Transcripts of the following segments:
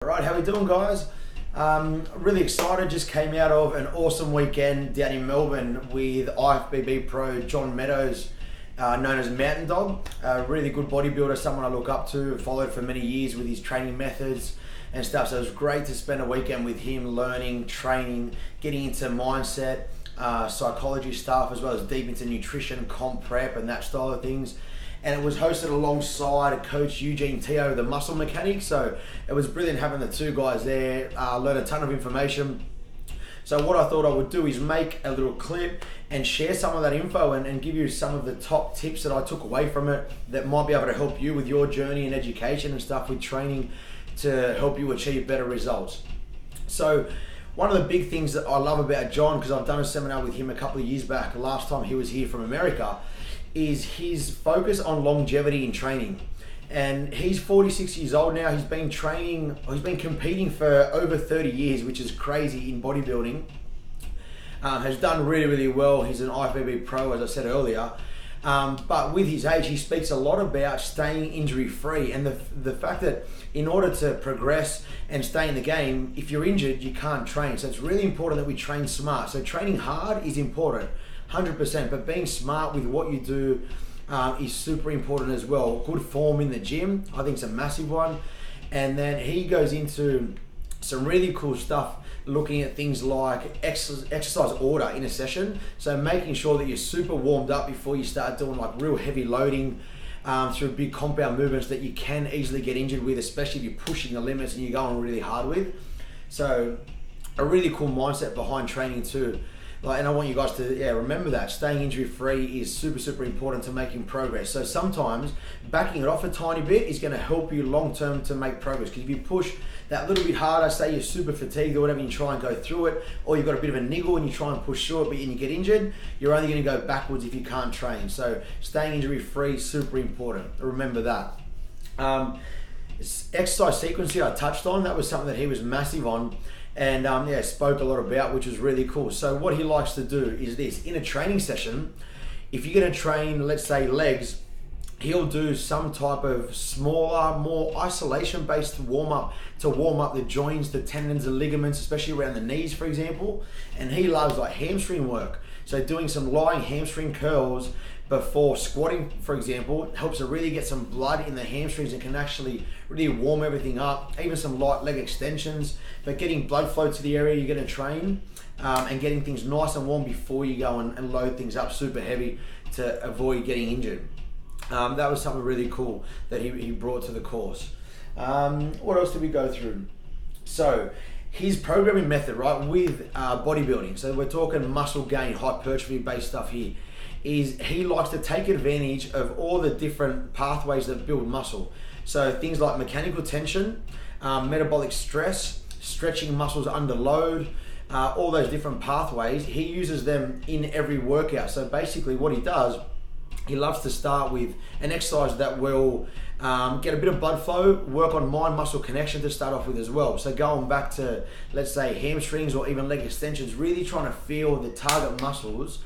Alright, how we doing, guys? Really excited, just came out of an awesome weekend down in Melbourne with IFBB pro John Meadows, known as Mountain Dog. A really good bodybuilder, someone I look up to, followed for many years with his training methods and stuff. So it was great to spend a weekend with him, learning, training, getting into mindset, psychology stuff, as well as deep into nutrition, comp prep and that style of things. And it was hosted alongside coach Eugene, the muscle mechanic. So it was brilliant having the two guys there, learn a ton of information. So what I thought I would do is make a little clip and share some of that info and give you some of the top tips that I took away from it that might be able to help you with your journey and education and stuff with training to help you achieve better results. So one of the big things that I love about John, because I've done a seminar with him a couple of years back, last time he was here from America, is his focus on longevity in training. And he's 46 years old now. He's been competing for over 30 years, which is crazy in bodybuilding. Has done really well. He's an IFBB pro, as I said earlier. But with his age, he speaks a lot about staying injury free and the fact that in order to progress and stay in the game, if you're injured, you can't train. So it's really important that we train smart. So training hard is important, 100%, but being smart with what you do is super important as well. Good form in the gym, I think, is a massive one. And then he goes into some really cool stuff, looking at things like exercise order in a session. So making sure that you're super warmed up before you start doing like real heavy loading through big compound movements that you can easily get injured with, especially if you're pushing the limits and you're going really hard with. So a really cool mindset behind training too. And I want you guys to remember that staying injury free is super important to making progress. So sometimes backing it off a tiny bit is going to help you long term to make progress, because if you push that little bit harder, say you're super fatigued or whatever, and you try and go through it, or you've got a bit of a niggle and you try and push through it but you get injured, you're only going to go backwards if you can't train. So staying injury free is super important. Remember that. Exercise sequencing I touched on, that was something that he was massive on. And spoke a lot about, which was really cool. So what he likes to do is this: in a training session, if you're going to train, let's say legs, he'll do some type of smaller, more isolation-based warm-up to warm up the joints, the tendons and ligaments, especially around the knees, for example. And he loves like hamstring work. So doing some lying hamstring curls before squatting, for example, helps to really get some blood in the hamstrings and can actually really warm everything up. Even some light leg extensions, but getting blood flow to the area you're going to train and getting things nice and warm before you go and load things up super heavy to avoid getting injured. That was something really cool that he brought to the course. What else did we go through? So his programming method, right, with bodybuilding, so we're talking muscle gain, hypertrophy based stuff here, is he likes to take advantage of all the different pathways that build muscle. So things like mechanical tension, metabolic stress, stretching muscles under load, all those different pathways, he uses them in every workout. So basically what he does, he loves to start with an exercise that will get a bit of blood flow, work on mind-muscle connection to start off with as well. So going back to, let's say, hamstrings or even leg extensions, really trying to feel the target muscles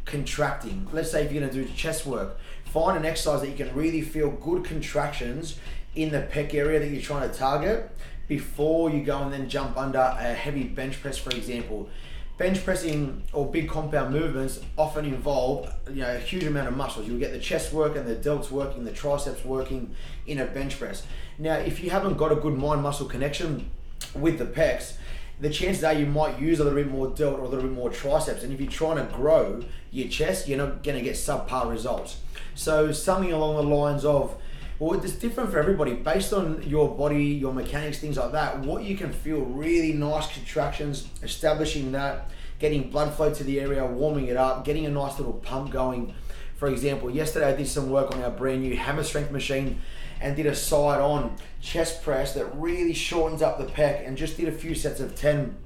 contracting. Let's say if you're going to do chest work, find an exercise that you can really feel good contractions in the pec area that you're trying to target before you go and then jump under a heavy bench press, for example. Bench pressing or big compound movements often involve a huge amount of muscles. You'll get the chest work and the delts working, the triceps working in a bench press. Now, if you haven't got a good mind-muscle connection with the pecs, the chances are you might use a little bit more delt or a little bit more triceps. And if you're trying to grow your chest, you're not going to get subpar results. So something along the lines of, well, it's different for everybody based on your body, your mechanics, things like that. What you can feel really nice contractions, establishing that, getting blood flow to the area, warming it up, getting a nice little pump going. For example, yesterday I did some work on our brand new hammer strength machine and did a side on chest press that really shortens up the pec, and just did a few sets of 10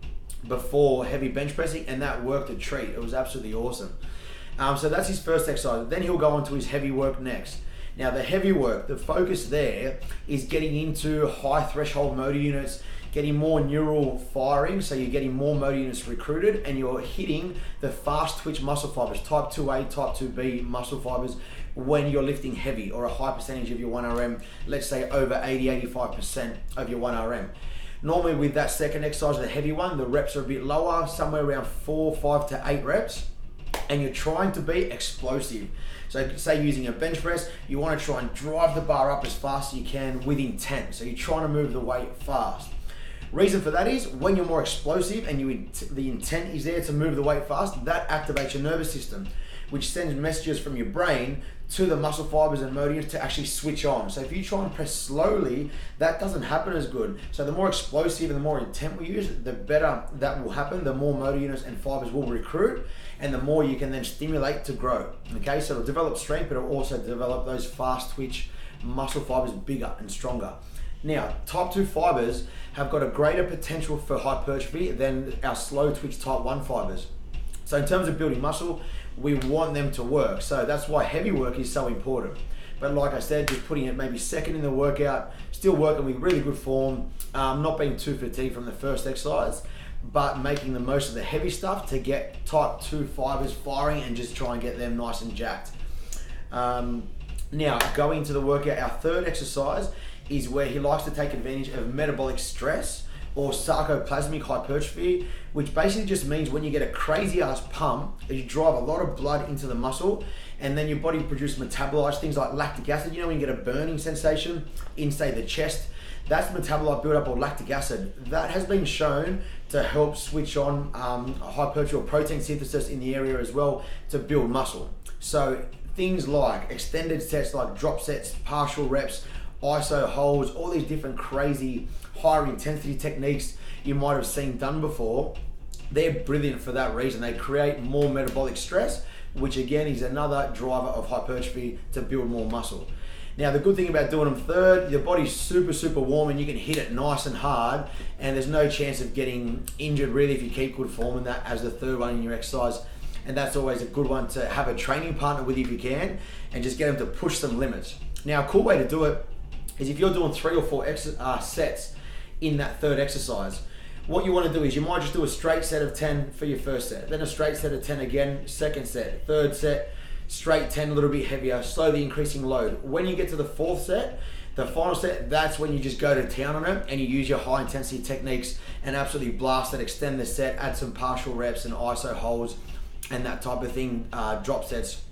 before heavy bench pressing, and that worked a treat. It was absolutely awesome. So that's his first exercise. Then he'll go on to his heavy work next. Now the heavy work, the focus there is getting into high threshold motor units, getting more neural firing, so you're getting more motor units recruited and you're hitting the fast twitch muscle fibers, type 2A, type 2B muscle fibers, when you're lifting heavy or a high percentage of your 1RM, let's say over 80-85% of your 1RM. Normally with that second exercise, the heavy one, the reps are a bit lower, somewhere around 4, 5 to 8 reps, and you're trying to be explosive. So say using a bench press, you want to try and drive the bar up as fast as you can with intent. So you're trying to move the weight fast. Reason for that is when you're more explosive and the intent is there to move the weight fast, that activates your nervous system, which sends messages from your brain to the muscle fibers and motives to actually switch on. So if you try and press slowly, that doesn't happen as good. So the more explosive and the more intent we use, the better that will happen, the more motor units and fibers will recruit, and the more you can then stimulate to grow. Okay, so it'll develop strength, but it'll also develop those fast twitch muscle fibers bigger and stronger. Now, type 2 fibers have got a greater potential for hypertrophy than our slow twitch type 1 fibers. So in terms of building muscle, we want them to work. So that's why heavy work is so important. But like I said, just putting it maybe second in the workout, still working with really good form, not being too fatigued from the first exercise, but making the most of the heavy stuff to get type 2 fibers firing and just try and get them nice and jacked. Now, going into the workout, our third exercise is where he likes to take advantage of metabolic stress or sarcoplasmic hypertrophy, which basically just means when you get a crazy ass pump, you drive a lot of blood into the muscle, and then your body produces metabolites, things like lactic acid. You know when you get a burning sensation in, say, the chest, that's metabolite buildup or lactic acid. That has been shown to help switch on hypertrophy or protein synthesis in the area as well to build muscle. So things like extended sets, like drop sets, partial reps, iso holds, all these different crazy higher intensity techniques you might have seen done before, they're brilliant for that reason. They create more metabolic stress, which again is another driver of hypertrophy to build more muscle. Now the good thing about doing them third, your body's super warm and you can hit it nice and hard, and there's no chance of getting injured really if you keep good form in that as the third one in your exercise. And that's always a good one to have a training partner with if you can, and just get them to push some limits. Now a cool way to do it is if you're doing 3 or 4 sets in that third exercise, what you want to do is you might just do a straight set of 10 for your first set, then a straight set of 10 again, second set, third set, straight 10, a little bit heavier, slowly increasing load. When you get to the fourth set, the final set, that's when you just go to town on it and you use your high intensity techniques and absolutely blast it, extend the set, add some partial reps and iso holds and that type of thing. Drop sets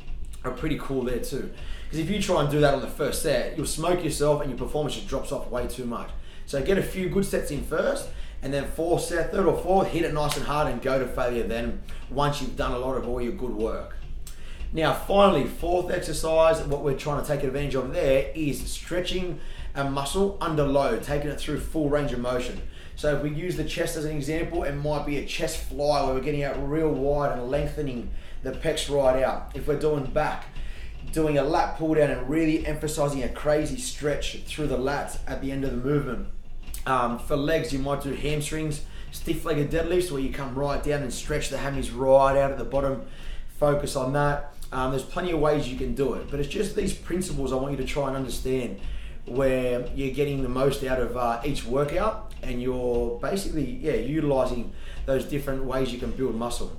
are pretty cool there too. Because if you try and do that on the first set, you'll smoke yourself and your performance just drops off way too much. So get a few good sets in first, and then third or fourth, hit it nice and hard and go to failure then once you've done a lot of all your good work. Now finally, fourth exercise, what we're trying to take advantage of there is stretching a muscle under load, taking it through full range of motion. So if we use the chest as an example, it might be a chest fly where we're getting out real wide and lengthening the pecs right out. If we're doing back, doing a lat pull down and really emphasizing a crazy stretch through the lats at the end of the movement. For legs, you might do hamstrings, stiff-legged deadlifts where you come right down and stretch the hammies right out at the bottom. Focus on that. There's plenty of ways you can do it, but it's just these principles I want you to try and understand, where you're getting the most out of each workout and you're basically utilizing those different ways you can build muscle.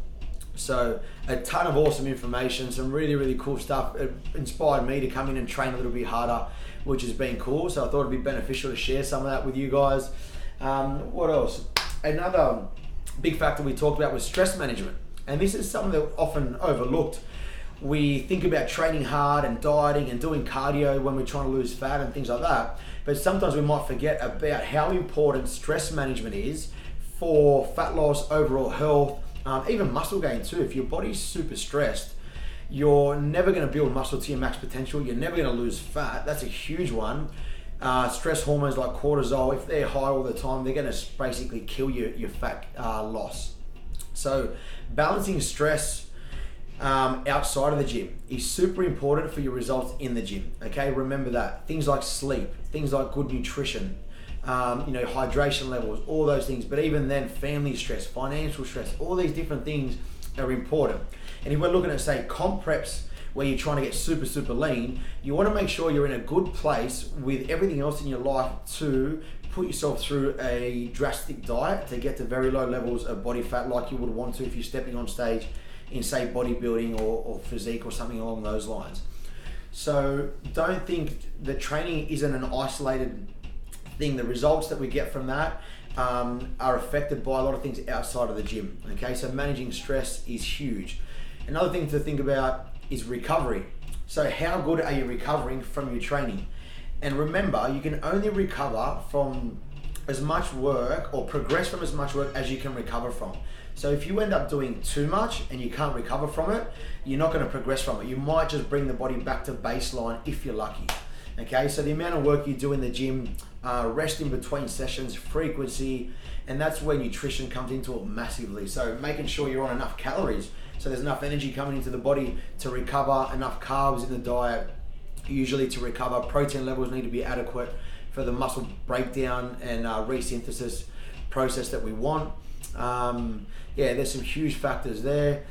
So a ton of awesome information, some really cool stuff. It inspired me to come in and train a little bit harder, which has been cool. So I thought it'd be beneficial to share some of that with you guys. What else? Another big factor we talked about was stress management. And this is something that's often overlooked. We think about training hard and dieting and doing cardio when we're trying to lose fat and things like that. But sometimes we might forget about how important stress management is for fat loss, overall health, even muscle gain too. If your body's super stressed, you're never going to build muscle to your max potential. You're never going to lose fat. That's a huge one. Stress hormones like cortisol, if they're high all the time, they're going to basically kill your fat loss. So balancing stress outside of the gym is super important for your results in the gym. Okay, remember that. Things like sleep, things like good nutrition, hydration levels, all those things. But even then, family stress, financial stress, all these different things are important. And if we're looking at, say, comp preps where you're trying to get super lean, you want to make sure you're in a good place with everything else in your life to put yourself through a drastic diet to get to very low levels of body fat like you would want to if you're stepping on stage in, say, bodybuilding or physique or something along those lines. So don't think that training isn't an isolated thing. The results that we get from that are affected by a lot of things outside of the gym. Okay, so managing stress is huge. Another thing to think about is recovery. So how good are you recovering from your training? And remember, you can only recover from as much work or progress from as much work as you can recover from. So if you end up doing too much and you can't recover from it, you're not going to progress from it. You might just bring the body back to baseline if you're lucky. Okay, so the amount of work you do in the gym, rest in between sessions, frequency, and that's where nutrition comes into it massively. So making sure you're on enough calories, so there's enough energy coming into the body to recover, enough carbs in the diet, usually to recover. Protein levels need to be adequate for the muscle breakdown and resynthesis process that we want. There's some huge factors there.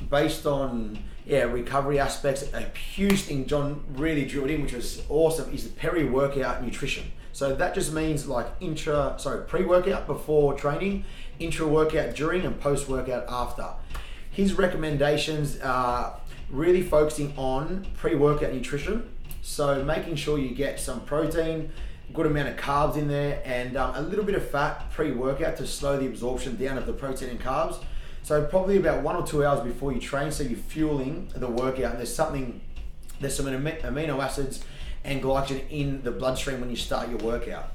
Based on recovery aspects, a huge thing John really drilled in, which was awesome, is the peri-workout nutrition. So that just means like pre-workout before training, intra-workout during, and post-workout after. His recommendations are really focusing on pre-workout nutrition. So making sure you get some protein, good amount of carbs in there, and a little bit of fat pre-workout to slow the absorption down of the protein and carbs. So probably about 1 or 2 hours before you train, so you're fueling the workout. And there's some amino acids and glycogen in the bloodstream when you start your workout.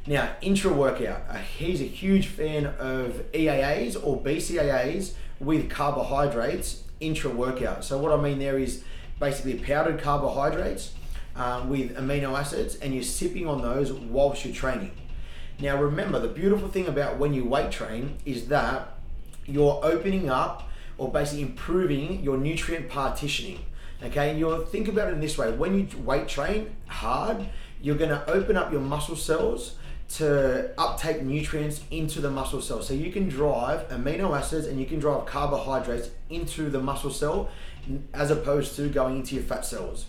Now, intra-workout, he's a huge fan of EAAs or BCAAs with carbohydrates intra-workout. So what I mean there is basically powdered carbohydrates with amino acids, and you're sipping on those whilst you're training. Now remember, the beautiful thing about when you weight train is that you're opening up or basically improving your nutrient partitioning. Okay, and you'll think about it in this way: when you weight train hard, you're going to open up your muscle cells to uptake nutrients into the muscle cell. So you can drive amino acids and you can drive carbohydrates into the muscle cell as opposed to going into your fat cells.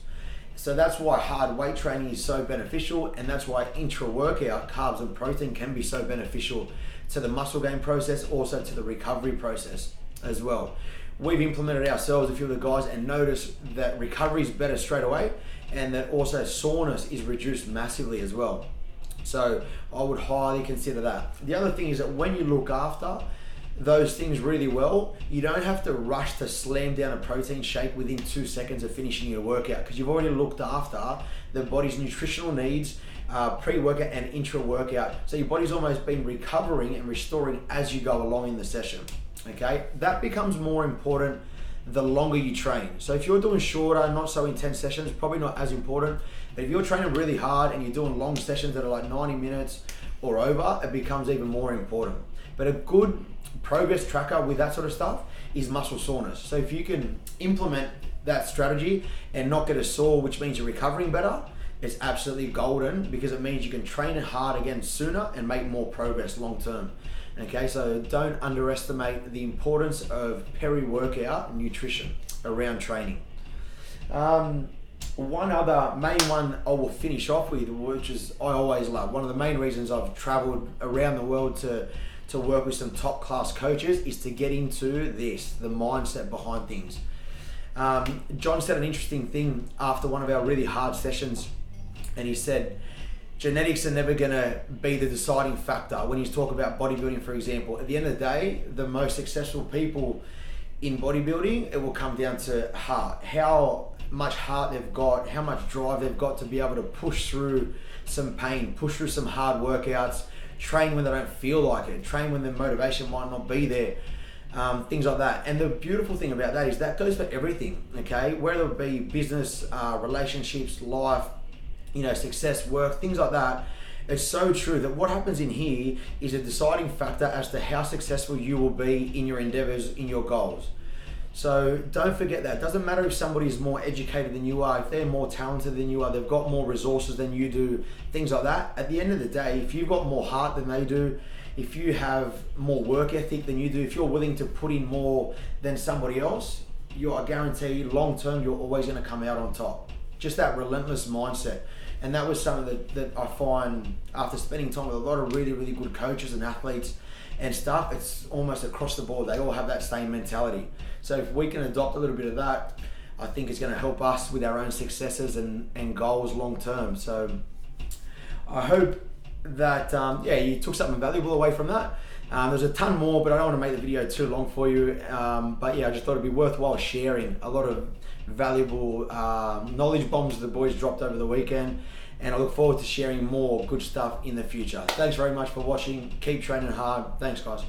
So that's why hard weight training is so beneficial, and that's why intra-workout carbs and protein can be so beneficial to the muscle gain process, also to the recovery process as well. We've implemented ourselves, a few of the guys, and noticed that recovery is better straight away, and that also soreness is reduced massively as well. So I would highly consider that. The other thing is that when you look after those things really well, you don't have to rush to slam down a protein shake within 2 seconds of finishing your workout, because you've already looked after the body's nutritional needs pre-workout and intra-workout. So your body's almost been recovering and restoring as you go along in the session. Okay, that becomes more important the longer you train. So if you're doing shorter, not so intense sessions, probably not as important. But if you're training really hard and you're doing long sessions that are like 90 minutes or over, it becomes even more important. But a good progress tracker with that sort of stuff is muscle soreness. So if you can implement that strategy and not get a sore, which means you're recovering better, it's absolutely golden, because it means you can train hard again sooner and make more progress long term. Okay, so don't underestimate the importance of peri-workout nutrition around training. One other main one I will finish off with, which is I always love. One of the main reasons I've traveled around the world to work with some top class coaches is to get into this, the mindset behind things. John said an interesting thing after one of our really hard sessions, and he said, genetics are never going to be the deciding factor. When you talk about bodybuilding, for example, at the end of the day, the most successful people in bodybuilding, it will come down to heart. How much heart they've got, how much drive they've got to be able to push through some pain, push through some hard workouts, train when they don't feel like it, train when the motivation might not be there, things like that. And the beautiful thing about that is that goes for everything, okay? Whether it be business, relationships, life, success, work, things like that. It's so true that what happens in here is a deciding factor as to how successful you will be in your endeavors, in your goals. So don't forget that. It doesn't matter if somebody is more educated than you are, if they're more talented than you are, they've got more resources than you do, things like that. At the end of the day, if you've got more heart than they do, if you have more work ethic than you do, if you're willing to put in more than somebody else, I guarantee long term, you're always going to come out on top. Just that relentless mindset. And that was something that I find after spending time with a lot of really, really good coaches and athletes and stuff, it's almost across the board. They all have that same mentality. So if we can adopt a little bit of that, I think it's going to help us with our own successes and goals long term. So I hope that yeah, you took something valuable away from that. There's a ton more, but I don't want to make the video too long for you. But yeah, I just thought it'd be worthwhile sharing a lot of valuable knowledge bombs the boys dropped over the weekend, and I look forward to sharing more good stuff in the future. Thanks very much for watching. Keep training hard. Thanks, guys.